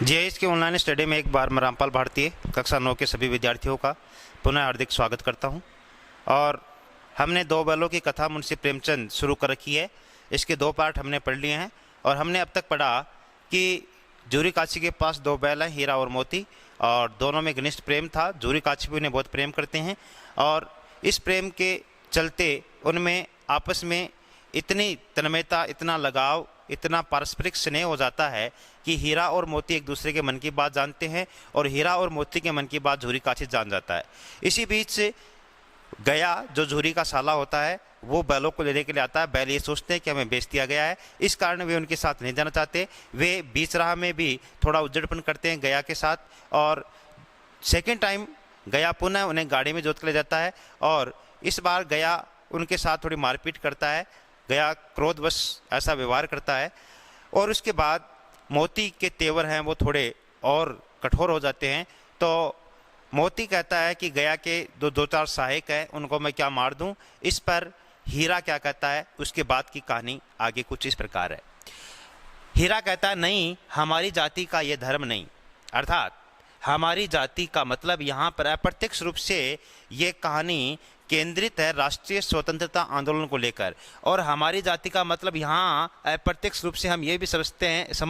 GIS के online study में एक बार मैं रामपाल भारतीय कक्षा 9 के सभी विद्यार्थियों का पुनः हार्दिक स्वागत करता हूं। और हमने दो बैलों की कथा मुंशी प्रेमचंद शुरू कर रखी है। इसके दो पार्ट हमने पढ़ लिए हैं और हमने अब तक पढ़ा कि जूरी काशी के पास दो बैल हैं, हीरा और मोती, और दोनों में घनिष्ठ प्रेम था। जूरी काशी भी उन्हें बहुत प्रेम करते हैं और इस प्रेम के चलते उनमें आपस में इतनी तन्मयता, इतना लगाव, इतना पारस्परिक स्नेह हो जाता है कि हीरा और मोती एक दूसरे के मन की बात जानते हैं और हीरा और मोती के मन की बात जूरी काशी जान जाता है। इसी बीच गया, जो जूरी का साला होता है, वो बैलों को लेने के लिए आता है। बैल ये सोचते हैं कि हमें बेच दिया गया है, इस कारण वे उनके साथ नहीं जाना चाहते। वे बीच राह में भी थोड़ा उजड़पन करते हैं गया के साथ और सेकेंड टाइम गया पुनः उन्हें गाड़ी में जोत के ले जाता है और इस बार गया उनके साथ थोड़ी मारपीट करता है। गया क्रोधवश ऐसा व्यवहार करता है और उसके बाद मोती के तेवर हैं वो थोड़े और कठोर हो जाते हैं। तो मोती कहता है कि गया के दो चार सहायक हैं, उनको मैं क्या मार दूं। इस पर हीरा क्या कहता है, उसके बाद की कहानी आगे कुछ इस प्रकार है। हीरा कहता है, नहीं, हमारी जाति का ये धर्म नहीं। अर्थात हमारी जाति का मतलब यहाँ पर अप्रत्यक्ष रूप से ये कहानी केंद्रित है राष्ट्रीय स्वतंत्रता आंदोलन को लेकर, और हमारी जाति का मतलब यहाँ अप्रत्यक्ष रूप से हम ये भी समझ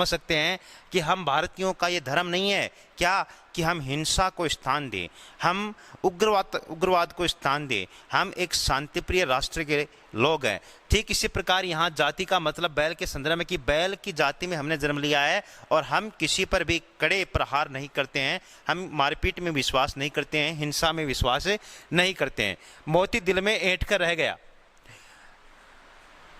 सकते हैं कि हम भारतीयों का ये धर्म नहीं है क्या कि हम हिंसा को स्थान दें, हम उग्रवाद को स्थान दें, हम एक शांतिप्रिय राष्ट्र के लोग हैं। ठीक इसी प्रकार यहाँ जाति का मतलब बैल के संदर्भ में कि बैल की जाति में हमने जन्म लिया है और हम किसी पर भी कड़े प्रहार नहीं करते हैं, हम मारपीट में विश्वास नहीं करते हैं, हिंसा में विश्वास नहीं करते हैं। मोती दिल में ऐंठ कर रह गया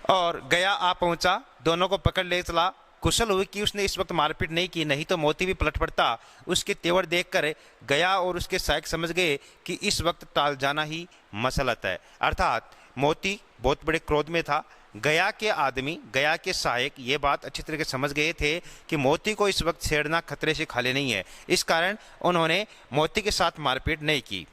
और गया आ पहुंचा, दोनों को पकड़ ले चला। कुशल हुई कि उसने इस वक्त मारपीट नहीं की, नहीं तो मोती भी पलट पड़ता। उसके तेवर देखकर गया और उसके सहायक समझ गए कि इस वक्त टाल जाना ही मसलत है। अर्थात मोती बहुत बड़े क्रोध में था। गया के आदमी, गया के सहायक ये बात अच्छी तरह से समझ गए थे कि मोती को इस वक्त छेड़ना खतरे से खाली नहीं है, इस कारण उन्होंने मोती के साथ मारपीट नहीं की।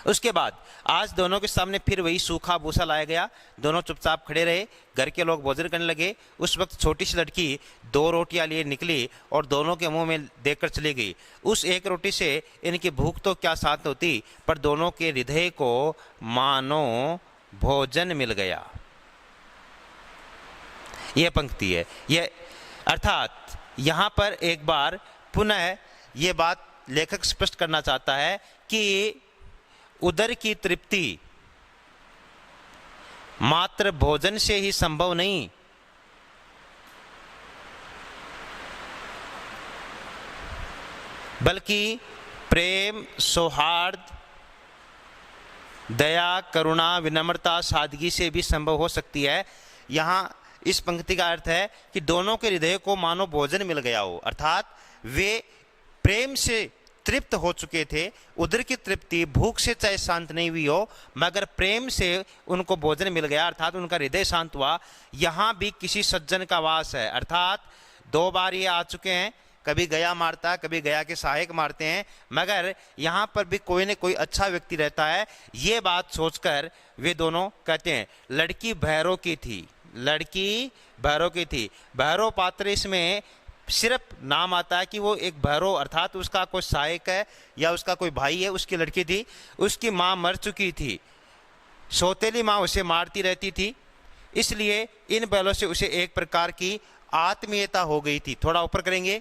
उसके बाद आज दोनों के सामने फिर वही सूखा भूसा लाया गया। दोनों चुपचाप खड़े रहे। घर के लोग भोजन करने लगे। उस वक्त छोटी सी लड़की दो रोटियां लिए निकली और दोनों के मुंह में देकर चली गई। उस एक रोटी से इनकी भूख तो क्या शांत होती, पर दोनों के हृदय को मानो भोजन मिल गया। यह पंक्ति है। यह अर्थात यहां पर एक बार पुनः यह बात लेखक स्पष्ट करना चाहता है कि उदर की तृप्ति मात्र भोजन से ही संभव नहीं, बल्कि प्रेम, सौहार्द, दया, करुणा, विनम्रता, सादगी से भी संभव हो सकती है। यहां इस पंक्ति का अर्थ है कि दोनों के हृदय को मानो भोजन मिल गया हो, अर्थात वे प्रेम से तृप्त हो चुके थे। उधर की तृप्ति भूख से चाहे शांत नहीं हुई हो, मगर प्रेम से उनको भोजन मिल गया, अर्थात उनका हृदय शांत हुआ। यहाँ भी किसी सज्जन का वास है, अर्थात दो बार ये आ चुके हैं, कभी गया मारता, कभी गया के सहायक मारते हैं, मगर यहाँ पर भी कोई न कोई अच्छा व्यक्ति रहता है। ये बात सोचकर वे दोनों कहते हैं, लड़की भैरव की थी, लड़की भैरव की थी। भैरव पात्र इसमें सिर्फ नाम आता है कि वो एक भैरव, अर्थात उसका कोई सहायक है या उसका कोई भाई है, उसकी लड़की थी। उसकी माँ मर चुकी थी, सौतेली माँ उसे मारती रहती थी, इसलिए इन बैलों से उसे एक प्रकार की आत्मीयता हो गई थी। थोड़ा ऊपर करेंगे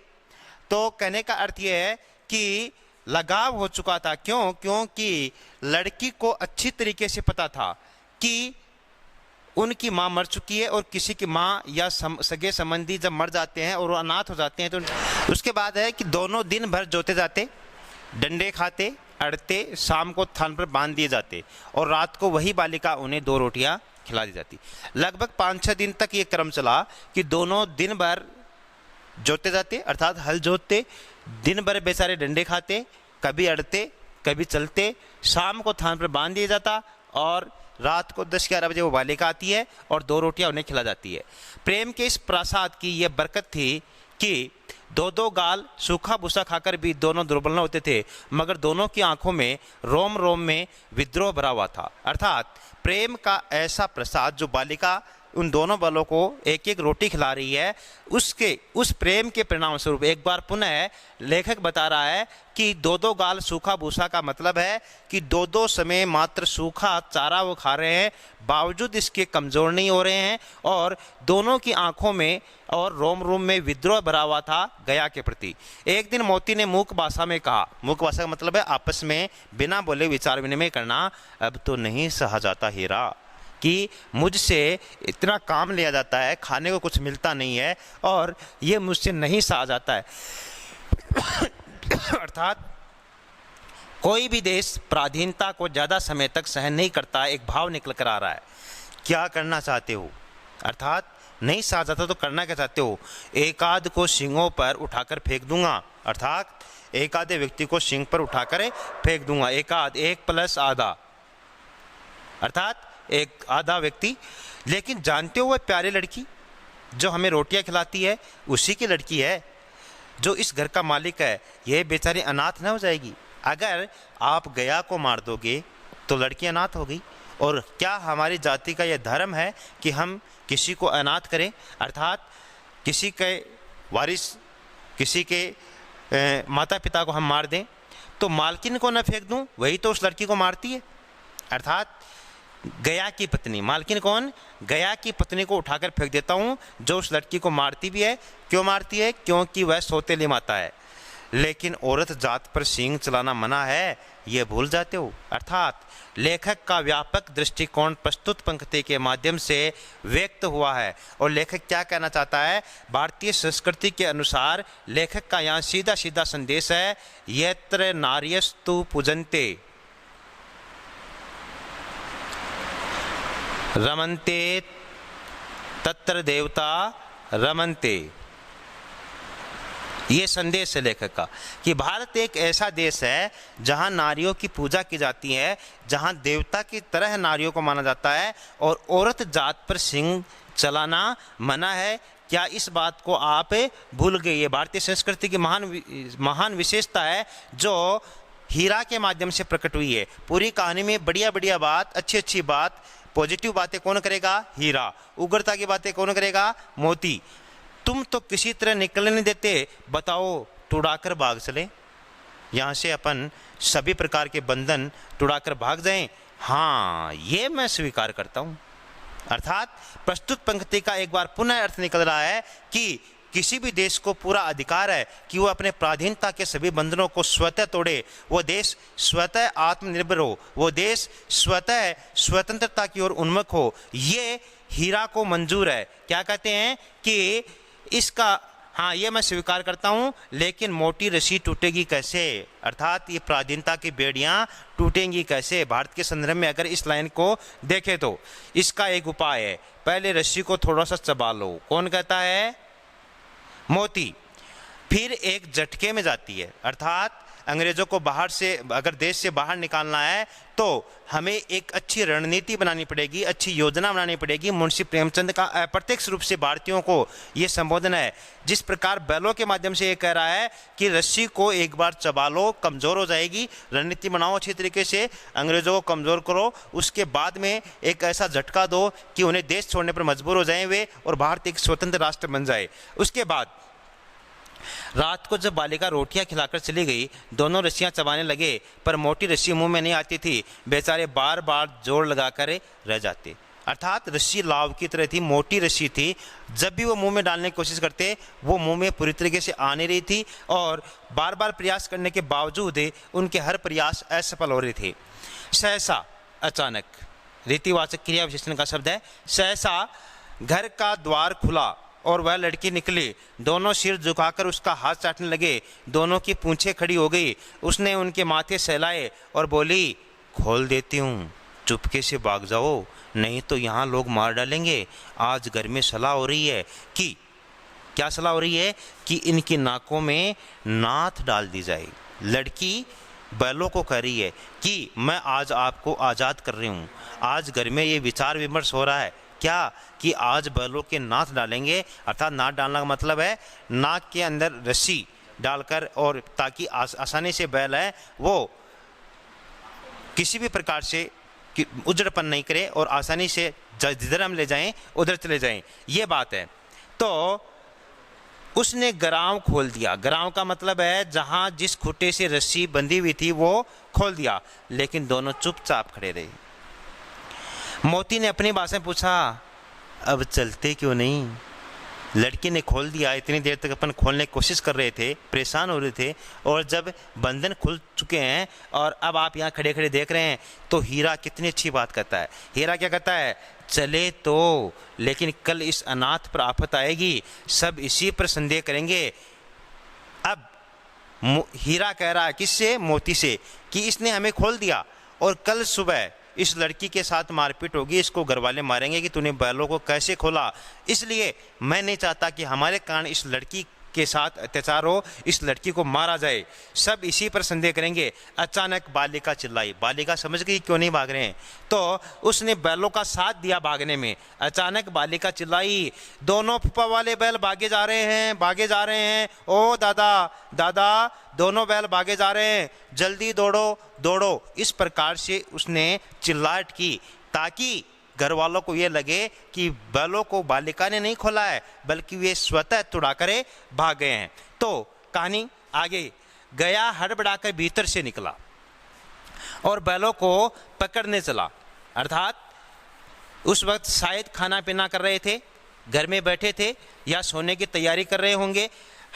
तो कहने का अर्थ यह है कि लगाव हो चुका था। क्योंकि लड़की को अच्छी तरीके से पता था कि उनकी माँ मर चुकी है और किसी की माँ या सगे संबंधी जब मर जाते हैं और वो अनाथ हो जाते हैं तो उसके बाद है कि दोनों दिन भर जोते जाते, डंडे खाते, अड़ते, शाम को थान पर बांध दिए जाते और रात को वही बालिका उन्हें दो रोटियां खिला दी जाती। लगभग 5-6 दिन तक ये क्रम चला कि दोनों दिन भर जोते जाते, अर्थात हल जोतते, दिन भर बेचारे डंडे खाते, कभी अड़ते, कभी चलते, शाम को थान पर बांध दिया जाता और रात को 10-11 बजे वो बालिका आती है और दो रोटियां उन्हें खिला जाती है। प्रेम के इस प्रसाद की यह बरकत थी कि दो गाल सूखा भूसा खाकर भी दोनों दुर्बल न होते थे, मगर दोनों की आंखों में रोम रोम में विद्रोह भरा हुआ था। अर्थात प्रेम का ऐसा प्रसाद जो बालिका उन दोनों बैलों को एक एक रोटी खिला रही है, उस प्रेम के परिणाम स्वरूप एक बार पुनः लेखक बता रहा है कि दो दो गाल सूखा भूसा का मतलब है कि दो दो समय मात्र सूखा चारा वो खा रहे हैं, बावजूद इसके कमज़ोर नहीं हो रहे हैं। और दोनों की आंखों में और रोम रोम में विद्रोह भरा हुआ था गया के प्रति। एक दिन मोती ने मूक भाषा में कहा, मूक भाषा का मतलब है आपस में बिना बोले विचार विनिमय करना, अब तो नहीं सहा जाता हीरा कि मुझसे इतना काम लिया जाता है, खाने को कुछ मिलता नहीं है और ये मुझसे नहीं सहा जाता है। अर्थात कोई भी देश पराधीनता को ज़्यादा समय तक सहन नहीं करता, एक भाव निकल कर आ रहा है। क्या करना चाहते हो? अर्थात नहीं सहा जाता तो करना क्या चाहते हो? एक आध को सींगों पर उठाकर फेंक दूंगा, अर्थात एक आधे व्यक्ति को सींग पर उठाकर फेंक दूंगा। एक आध, एक प्लस आधा, अर्थात एक आधा व्यक्ति। लेकिन जानते हो वह प्यारी लड़की जो हमें रोटियां खिलाती है उसी की लड़की है, जो इस घर का मालिक है, यह बेचारी अनाथ न हो जाएगी? अगर आप गया को मार दोगे तो लड़की अनाथ हो गई। और क्या हमारी जाति का यह धर्म है कि हम किसी को अनाथ करें? अर्थात किसी के वारिस, किसी के माता पिता को हम मार दें तो मालकिन को न फेंक दूं, वही तो उस लड़की को मारती है। अर्थात गया की पत्नी, मालकिन कौन? गया की पत्नी को उठाकर फेंक देता हूं, जो उस लड़की को मारती भी है। क्यों मारती है? क्योंकि वह सौतेली माता है। लेकिन औरत जात पर सींग चलाना मना है, ये भूल जाते हो। अर्थात लेखक का व्यापक दृष्टिकोण प्रस्तुत पंक्ति के माध्यम से व्यक्त हुआ है। और लेखक क्या कहना चाहता है? भारतीय संस्कृति के अनुसार लेखक का यहाँ सीधा सीधा संदेश है, यत्र नार्यस्तु पूजन्ते रमन्ते तत्र देवता रमन्ते। ये संदेश है लेखक का कि भारत एक ऐसा देश है जहां नारियों की पूजा की जाती है, जहां देवता की तरह नारियों को माना जाता है और औरत जात पर सींग चलाना मना है। क्या इस बात को आप भूल गए? ये भारतीय संस्कृति की महान विशेषता है जो हीरा के माध्यम से प्रकट हुई है। पूरी कहानी में बढ़िया बढ़िया बात, अच्छी अच्छी बात, पॉजिटिव बातें कौन करेगा? हीरा। उग्रता की बातें कौन करेगा? मोती। तुम तो किसी तरह निकलने नहीं देते, बताओ तुड़ाकर भाग चले, यहाँ से अपन सभी प्रकार के बंधन तुड़ाकर भाग जाएं। हाँ, ये मैं स्वीकार करता हूँ। अर्थात प्रस्तुत पंक्ति का एक बार पुनः अर्थ निकल रहा है कि किसी भी देश को पूरा अधिकार है कि वो अपने पराधीनता के सभी बंधनों को स्वतः तोड़े, वो देश स्वतः आत्मनिर्भर हो, वो देश स्वतः स्वतंत्रता की ओर उन्मुख हो। ये हीरा को मंजूर है। क्या कहते हैं कि इसका, हाँ ये मैं स्वीकार करता हूँ, लेकिन मोटी रस्सी टूटेगी कैसे? अर्थात ये पराधीनता की बेड़ियाँ टूटेंगी कैसे? भारत के संदर्भ में अगर इस लाइन को देखें तो इसका एक उपाय है, पहले रस्सी को थोड़ा सा चबा लो। कौन कहता है? मोती। फिर एक झटके में जाती है। अर्थात अंग्रेजों को बाहर से, अगर देश से बाहर निकालना है तो हमें एक अच्छी रणनीति बनानी पड़ेगी, अच्छी योजना बनानी पड़ेगी। मुंशी प्रेमचंद का अप्रत्यक्ष रूप से भारतीयों को ये संबोधन है। जिस प्रकार बैलों के माध्यम से ये कह रहा है कि रस्सी को एक बार चबा लो, कमज़ोर हो जाएगी, रणनीति बनाओ अच्छी तरीके से, अंग्रेजों को कमज़ोर करो, उसके बाद में एक ऐसा झटका दो कि उन्हें देश छोड़ने पर मजबूर हो जाएं वे और भारत एक स्वतंत्र राष्ट्र बन जाए। उसके बाद रात को जब बालिका रोटियां खिलाकर चली गई, दोनों रस्सियां चबाने लगे, पर मोटी रस्सी मुंह में नहीं आती थी। बेचारे बार बार जोर लगाकर रह जाते। अर्थात रस्सी लाव की तरह थी, मोटी रस्सी थी, जब भी वो मुंह में डालने की कोशिश करते वो मुंह में पूरी तरीके से आ नहीं रही थी और बार बार प्रयास करने के बावजूद उनके हर प्रयास असफल हो रहे थे। सहसा, अचानक, रीतिवाचक क्रिया विशेषण का शब्द है। सहसा घर का द्वार खुला और वह लड़की निकली। दोनों सिर झुकाकर उसका हाथ चाटने लगे, दोनों की पूंछें खड़ी हो गई। उसने उनके माथे सहलाए और बोली, खोल देती हूँ, चुपके से भाग जाओ, नहीं तो यहाँ लोग मार डालेंगे। आज घर में सलाह हो रही है कि, क्या सलाह हो रही है? कि इनकी नाकों में नाथ डाल दी जाए। लड़की बैलों को कह रही है कि मैं आज आपको आज़ाद कर रही हूँ। आज घर में ये विचार विमर्श हो रहा है क्या कि आज बैलों के नाथ डालेंगे। अर्थात नाथ डालना का मतलब है नाक के अंदर रस्सी डालकर, और ताकि आसानी से बैल है वो किसी भी प्रकार से कि उजड़पन नहीं करे और आसानी से जिधर हम ले जाएं उधर चले जाएं, ये बात है। तो उसने गराव खोल दिया। गराव का मतलब है जहां जिस खूंटे से रस्सी बंधी हुई थी वो खोल दिया, लेकिन दोनों चुपचाप खड़े रहे। मोती ने अपनी भाषा में पूछा, अब चलते क्यों नहीं? लड़की ने खोल दिया। इतनी देर तक अपन खोलने की कोशिश कर रहे थे, परेशान हो रहे थे, और जब बंधन खुल चुके हैं और अब आप यहाँ खड़े खड़े देख रहे हैं, तो हीरा कितनी अच्छी बात कहता है। हीरा क्या कहता है? चले तो, लेकिन कल इस अनाथ पर आफत आएगी, सब इसी पर संदेह करेंगे। अब हीरा कह रहा है किससे? मोती से, कि इसने हमें खोल दिया और कल सुबह इस लड़की के साथ मारपीट होगी, इसको घरवाले मारेंगे कि तूने बैलों को कैसे खोला। इसलिए मैं नहीं चाहता कि हमारे कारण इस लड़की के साथ अत्याचार हो, इस लड़की को मारा जाए, सब इसी पर संदेह करेंगे। अचानक बालिका चिल्लाई। बालिका समझ गई क्यों नहीं भाग रहे हैं, तो उसने बैलों का साथ दिया भागने में। अचानक बालिका चिल्लाई, दोनों फुफा वाले बैल भागे जा रहे हैं, भागे जा रहे हैं। ओ दादा, दादा, दोनों बैल भागे जा रहे हैं, जल्दी दौड़ो, दौड़ो। इस प्रकार से उसने चिल्लाहट की ताकि घर वालों को ये लगे कि बैलों को बालिका ने नहीं खोला है, बल्कि वे स्वतः तुड़ा करे भाग गए हैं। तो कहानी आगे गया हड़बड़ाकर भीतर से निकला और बैलों को पकड़ने चला। अर्थात उस वक्त शायद खाना पीना कर रहे थे, घर में बैठे थे या सोने की तैयारी कर रहे होंगे।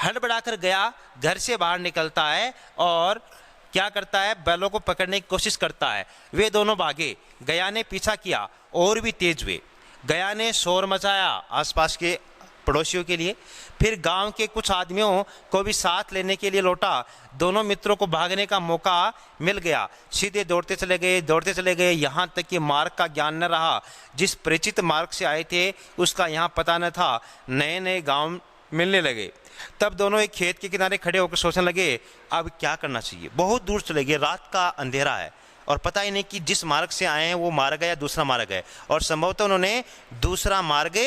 हड़बड़ाकर गया घर से बाहर निकलता है और क्या करता है? बैलों को पकड़ने की कोशिश करता है। वे दोनों भागे। गया ने पीछा किया और भी तेज हुए। गया ने शोर मचाया आसपास के पड़ोसियों के लिए, फिर गांव के कुछ आदमियों को भी साथ लेने के लिए लौटा। दोनों मित्रों को भागने का मौका मिल गया। सीधे दौड़ते चले गए, दौड़ते चले गए, यहाँ तक कि मार्ग का ज्ञान न रहा। जिस परिचित मार्ग से आए थे उसका यहाँ पता न था। नए नए गाँव मिलने लगे। तब दोनों एक खेत के किनारे खड़े होकर सोचने लगे अब क्या करना चाहिए। बहुत दूर चले गए, रात का अंधेरा है और पता ही नहीं कि जिस मार्ग से आए हैं वो मार्ग है या दूसरा मार्ग है, और संभवतः उन्होंने दूसरा मार्ग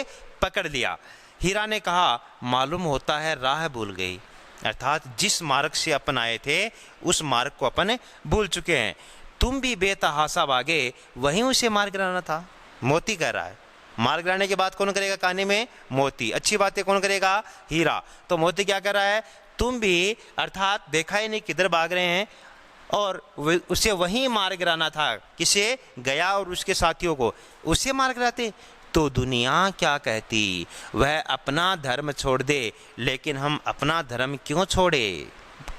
पकड़ लिया। हीरा ने कहा, मालूम होता है राह भूल गई। अर्थात जिस मार्ग से अपन आए थे उस मार्ग को अपन भूल चुके हैं। तुम भी बेतहासा भागे, वहीं उसे मार्ग रहना था। मोती कह रहा है। मार्ग रहने के बाद कौन करेगा कहानी में? मोती। अच्छी बातें कौन करेगा? हीरा। तो मोती क्या कर रहा है? तुम भी, अर्थात देखा ही नहीं किधर भाग रहे हैं, और उसे वहीं मार गिराना था। किसे? गया और उसके साथियों को। उसे मार गिराते तो दुनिया क्या कहती? वह अपना धर्म छोड़ दे, लेकिन हम अपना धर्म क्यों छोड़े?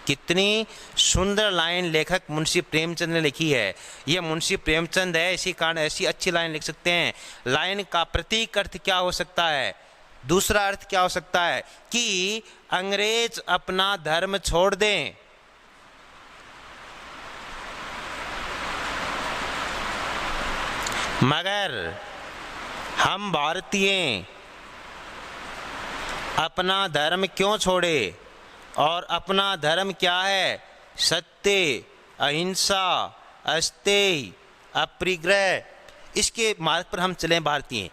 कितनी सुंदर लाइन लेखक मुंशी प्रेमचंद ने लिखी है। यह मुंशी प्रेमचंद है, इसी कारण ऐसी अच्छी लाइन लिख सकते हैं। लाइन का प्रतीक अर्थ क्या हो सकता है? दूसरा अर्थ क्या हो सकता है? कि अंग्रेज अपना धर्म छोड़ दें, मगर हम भारतीय अपना धर्म क्यों छोड़े? और अपना धर्म क्या है? सत्य, अहिंसा, अस्तेय, अपरिग्रह। इसके मार्ग पर हम चलें भारतीय।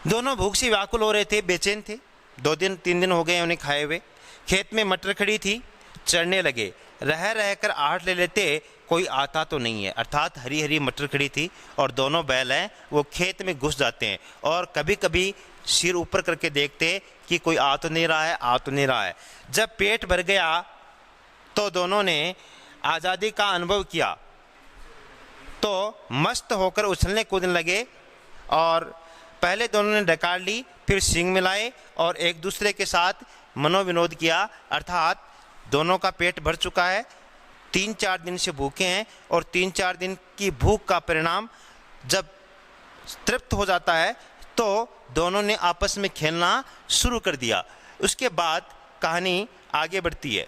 दोनों भूख से व्याकुल हो रहे थे, बेचैन थे। 2 दिन 3 दिन हो गए उन्हें खाए हुए। खेत में मटर खड़ी थी, चढ़ने लगे। रह रहकर आहट ले लेते, कोई आता तो नहीं है। अर्थात हरी हरी मटर खड़ी थी और दोनों बैल हैं वो खेत में घुस जाते हैं और कभी कभी सिर ऊपर करके देखते कि कोई आ तो नहीं रहा है, आ तो नहीं रहा है। जब पेट भर गया तो दोनों ने आज़ादी का अनुभव किया, तो मस्त होकर उछलने कूदने लगे। और पहले दोनों ने डकार ली, फिर सींग मिलाए और एक दूसरे के साथ मनोविनोद किया। अर्थात दोनों का पेट भर चुका है, 3-4 दिन से भूखे हैं, और 3-4 दिन की भूख का परिणाम जब तृप्त हो जाता है तो दोनों ने आपस में खेलना शुरू कर दिया। उसके बाद कहानी आगे बढ़ती है।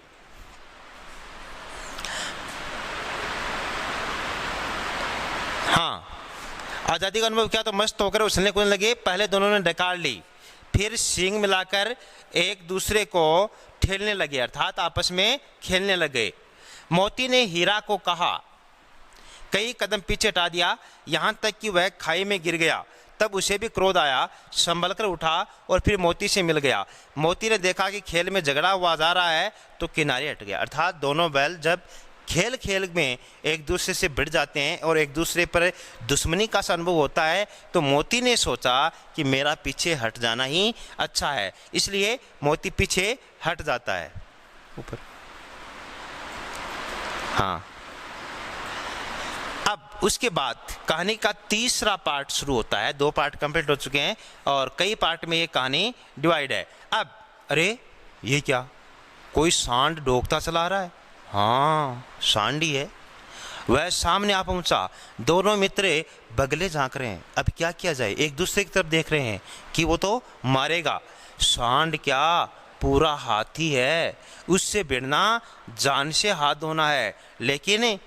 हाँ, आज़ादी का अनुभव किया तो मस्त होकर उछलने कूदने लगे। पहले दोनों ने डकार ली, फिर सींग मिलाकर एक दूसरे को ठेलने लगे, अर्थात आपस में खेलने लगे। मोती ने हीरा को कहा, कई कदम पीछे हटा दिया, यहाँ तक कि वह खाई में गिर गया। तब उसे भी क्रोध आया, संभल कर उठा और फिर मोती से मिल गया। मोती ने देखा कि खेल में झगड़ा हुआ जा रहा है तो किनारे हट गया। अर्थात दोनों बैल जब खेल खेल में एक दूसरे से भिड़ जाते हैं और एक दूसरे पर दुश्मनी का सा अनुभव होता है, तो मोती ने सोचा कि मेरा पीछे हट जाना ही अच्छा है, इसलिए मोती पीछे हट जाता है। ऊपर हाँ, अब उसके बाद कहानी का तीसरा पार्ट शुरू होता है। 2 पार्ट कंप्लीट हो चुके हैं और कई पार्ट में ये कहानी डिवाइड है। अब अरे ये क्या, कोई सांड डोकता चला रहा है। हाँ, सांड ही है। वह सामने आ पहुंचा। दोनों मित्र बगले झांक रहे हैं। अब क्या किया जाए, एक दूसरे की तरफ देख रहे हैं कि वो तो मारेगा। सांड क्या, पूरा हाथी है, उससे भिड़ना जान से हाथ धोना है, लेकिन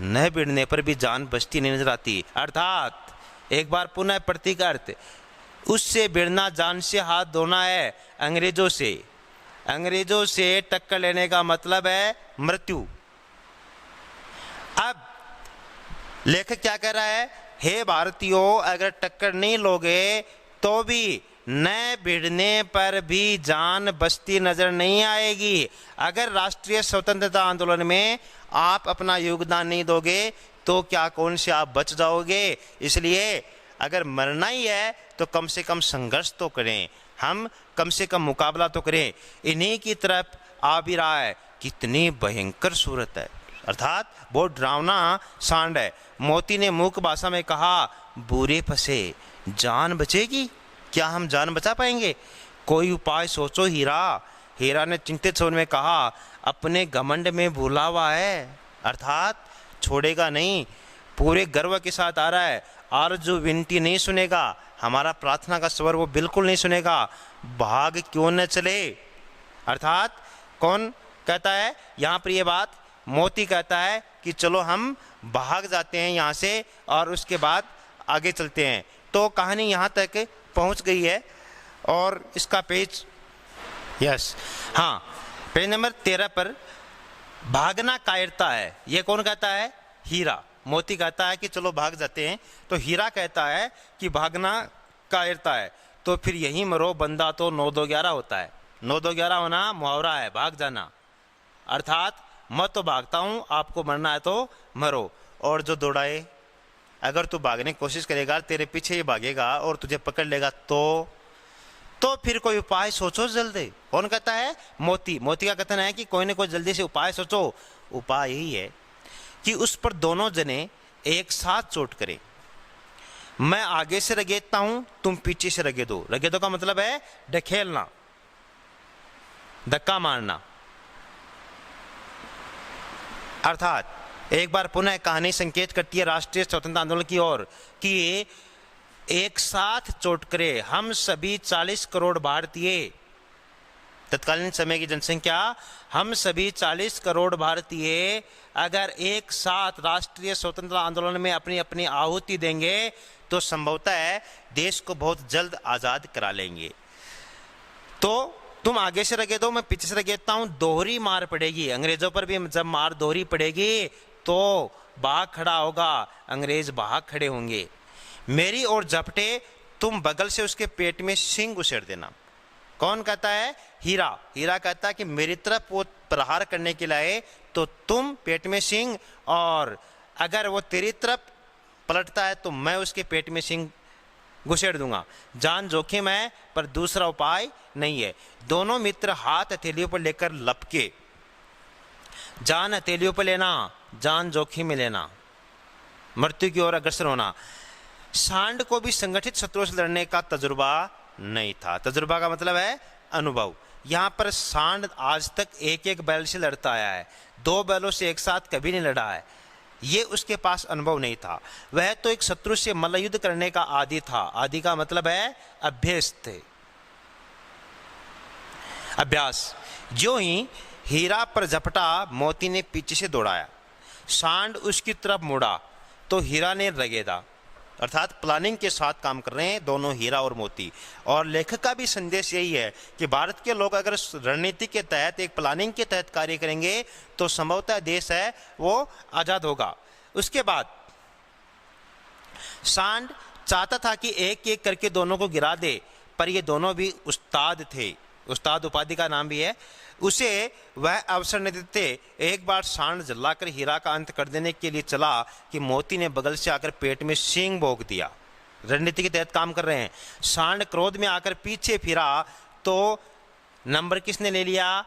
न भिड़ने पर भी जान बचती नहीं नजर आती। अर्थात एक बार पुनः प्रतीक अर्थ, उससे भिड़ना जान से हाथ धोना है। अंग्रेजों से टक्कर लेने का मतलब है मृत्यु। अब लेखक क्या कह रहा है, हे भारतीयों, अगर टक्कर नहीं लोगे तो भी न भिड़ने पर भी जान बचती नजर नहीं आएगी। अगर राष्ट्रीय स्वतंत्रता आंदोलन में आप अपना योगदान नहीं दोगे तो क्या कौन से आप बच जाओगे। इसलिए अगर मरना ही है तो कम से कम संघर्ष तो करें, हम कम से कम मुकाबला तो करें। इन्हीं की तरफ आ भी रहा है। कितनी भयंकर सूरत है, अर्थात बहुत डरावना सांड है। मोती ने मूक भाषा में कहा, बुरे फंसे, जान बचेगी? क्या हम जान बचा पाएंगे? कोई उपाय सोचो हीरा। हीरा ने चिंतित स्वर में कहा, अपने घमंड में भूला हुआ है, अर्थात छोड़ेगा नहीं, पूरे गर्व के साथ आ रहा है। आरजू विनती नहीं सुनेगा, हमारा प्रार्थना का स्वर वो बिल्कुल नहीं सुनेगा। भाग क्यों न चले, अर्थात कौन कहता है यहाँ पर ये बात? मोती कहता है कि चलो हम भाग जाते हैं यहाँ से और उसके बाद आगे चलते हैं। तो कहानी यहाँ तक पहुँच गई है और इसका पेज हाँ, पेज नंबर 13 पर भागना कायरता है। ये कौन कहता है? हीरा। मोती कहता है कि चलो भाग जाते हैं, तो हीरा कहता है कि भागना कायरता है। तो फिर यही मरो, बंदा तो 9-2-11 होता है। 9-2-11 होना मुहावरा है, भाग जाना, अर्थात मैं तो भागता हूँ, आपको मरना है तो मरो। और जो दौड़ाए, अगर तू भागने की कोशिश करेगा, तेरे पीछे ही भागेगा और तुझे पकड़ लेगा तो फिर कोई उपाय सोचो जल्दी। कौन कहता है? मोती। मोती का कथन है कि कोई ना कोई जल्दी से उपाय सोचो। उपाय यही है कि उस पर दोनों जने एक साथ चोट करें। मैं आगे से रगेदता हूं, तुम पीछे से रगेदो। रगेदो का मतलब है ढकेलना, धक्का मारना। अर्थात एक बार पुनः कहानी संकेत करती है राष्ट्रीय स्वतंत्रता आंदोलन की ओर कि एक साथ चोट करे। हम सभी 40 करोड़ भारतीय, तत्कालीन समय की जनसंख्या, हम सभी 40 करोड़ भारतीय अगर एक साथ राष्ट्रीय स्वतंत्रता आंदोलन में अपनी अपनी आहुति देंगे तो संभवतः है देश को बहुत जल्द आजाद करा लेंगे। तो तुम आगे से रगे दो, मैं पीछे से रगेदता हूं, दोहरी मार पड़ेगी। अंग्रेजों पर भी जब मार दोहरी पड़ेगी तो भाग खड़ा होगा, अंग्रेज भाग खड़े होंगे। मेरी ओर झपटे, तुम बगल से उसके पेट में सिंग उछेड़ देना। कौन कहता है? हीरा। हीरा कहता है कि मेरी तरफ वो प्रहार करने के लिए तो तुम पेट में सिंग, और अगर वो तेरी तरफ पलटता है तो मैं उसके पेट में सिंग घुसेड़ दूंगा। जान जोखिम है पर दूसरा उपाय नहीं है। दोनों मित्र हाथ हथेलियों पर लेकर लपके। जान हथेलियों पर लेना, जान जोखिम में लेना, मृत्यु की ओर अग्रसर होना। सांड को भी संगठित शत्रुओं से लड़ने का तजुर्बा नहीं था। तजुर्बा का मतलब है अनुभव। यहाँ पर सांड आज तक एक एक बैल से लड़ता आया है, 2 बैलों से एक साथ कभी नहीं लड़ा है। ये उसके पास अनुभव नहीं था। वह तो एक शत्रु से मल्लयुद्ध करने का आदी था। आदि का मतलब है अभ्यस्त, अभ्यास। जो ही हीरा पर झपटा, मोती ने पीछे से दौड़ाया। सांड उसकी तरफ मुड़ा तो हीरा ने रगेदा। अर्थात प्लानिंग के साथ काम कर रहे हैं दोनों, हीरा और मोती। और लेखक का भी संदेश यही है कि भारत के लोग अगर रणनीति के तहत, एक प्लानिंग के तहत कार्य करेंगे तो संभवतः देश है वो आजाद होगा। उसके बाद सांड चाहता था कि एक एक करके दोनों को गिरा दे, पर ये दोनों भी उस्ताद थे। उस्ताद उपाधि का नाम भी है, उसे वह अवसर न देते। एक बार सांड जलाकर हीरा का अंत कर देने के लिए चला कि मोती ने बगल से आकर पेट में सींग भोंक दिया। रणनीति के तहत काम कर रहे हैं। सांड क्रोध में आकर पीछे फिरा तो नंबर किसने ले लिया?